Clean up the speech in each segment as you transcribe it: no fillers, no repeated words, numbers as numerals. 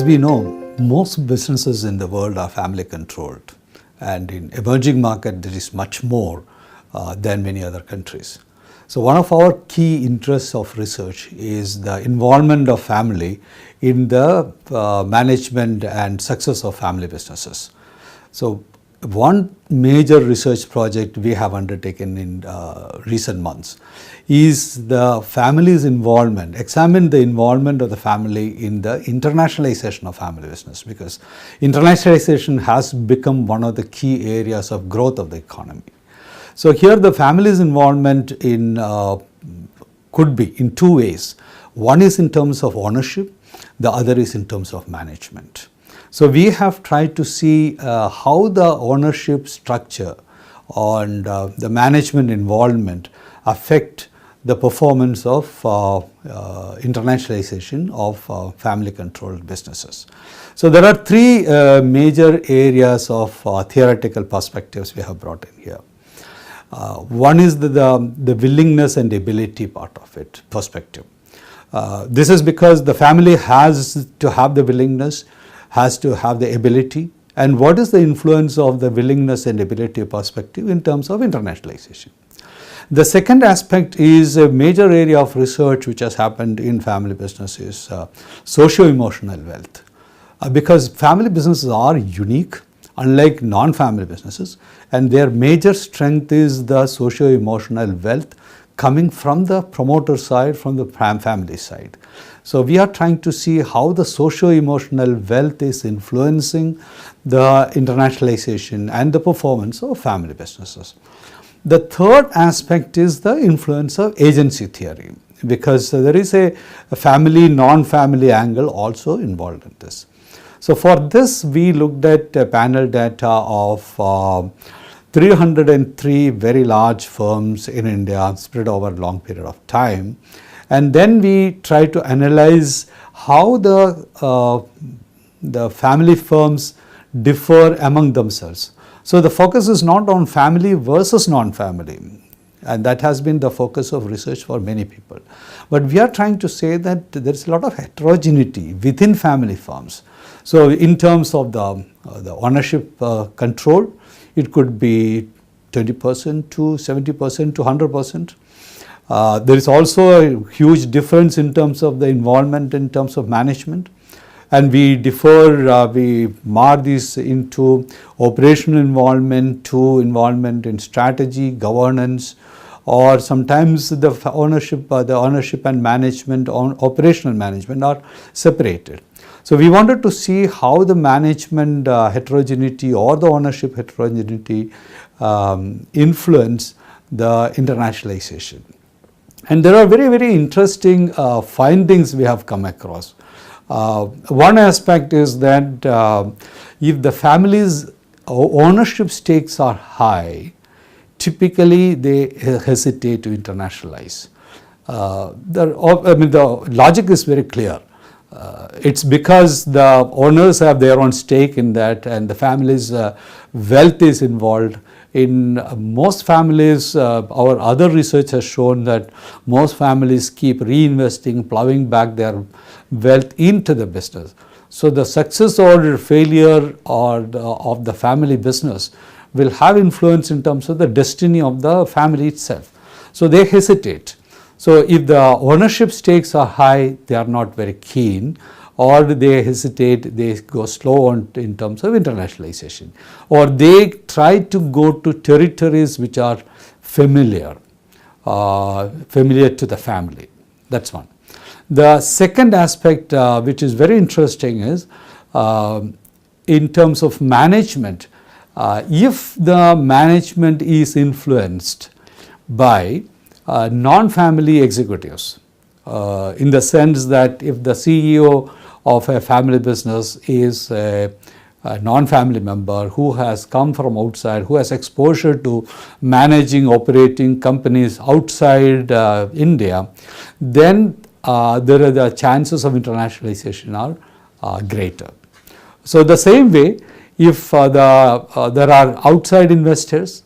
As we know, most businesses in the world are family controlled, and in emerging market there is much more than many other countries. So one of our key interests of research is the involvement of family in the management and success of family businesses. So one major research project we have undertaken in recent months is the family's involvement, examine the involvement of the family in the internationalization of family business, because internationalization has become one of the key areas of growth of the economy. So here the family's involvement in could be in two ways. One is in terms of ownership, the other is in terms of management. So we have tried to see how the ownership structure and the management involvement affect the performance of internationalization of family controlled businesses. So there are three major areas of theoretical perspectives we have brought in here. One is the willingness and ability part of it, perspective. This is because the family has to have the willingness, has to have the ability, and what is the influence of the willingness and ability perspective in terms of internationalization. The second aspect is a major area of research which has happened in family business is socio-emotional wealth. Because family businesses are unique, unlike non-family businesses, and their major strength is the socio-emotional wealth coming from the promoter side, from the family side. So we are trying to see how the socio-emotional wealth is influencing the internationalization and the performance of family businesses. The third aspect is the influence of agency theory, because there is a family, non-family angle also involved in this. So for this we looked at panel data of 303 very large firms in India spread over a long period of time, and then we try to analyze how the family firms differ among themselves. So the focus is not on family versus non-family, and that has been the focus of research for many people. But we are trying to say that there is a lot of heterogeneity within family firms. So in terms of the ownership control, it could be 20% to 70% to 100%. There is also a huge difference in terms of the involvement in terms of management, and we differ, we mark this into operational involvement, to involvement in strategy, governance, or sometimes the ownership and management on operational management are separated. So we wanted to see how the management heterogeneity or the ownership heterogeneity influence the internationalization. And there are very, very interesting findings we have come across. One aspect is that if the family's ownership stakes are high, typically they hesitate to internationalize. The logic is very clear. It's because the owners have their own stake in that, and the family's wealth is involved. In most families, our other research has shown that most families keep reinvesting, plowing back their wealth into the business. So the success or failure of the family business will have influence in terms of the destiny of the family itself. So they hesitate. So if the ownership stakes are high, they are not very keen, or they hesitate, they go slow in terms of internationalization, or they try to go to territories which are familiar to the family. That's one. The second aspect which is very interesting is in terms of management. If the management is influenced by non-family executives, in the sense that if the CEO of a family business is a non-family member who has come from outside, who has exposure to managing, operating companies outside India, then the chances of internationalization are greater. So the same way, if there are outside investors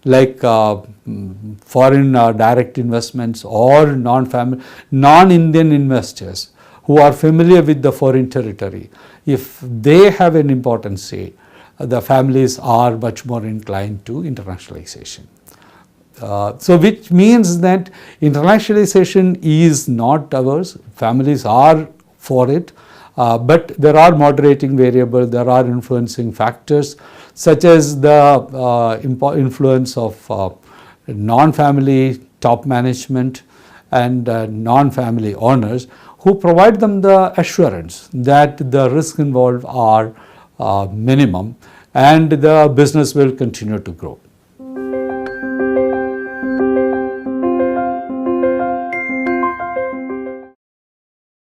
like foreign direct investments or non-Indian investors who are familiar with the foreign territory, if they have an important say, the families are much more inclined to internationalization. So which means that internationalization is not ours, families are for it, but there are moderating variables, there are influencing factors such as the influence of non-family top management and non-family owners, who provide them the assurance that the risks involved are minimum and the business will continue to grow.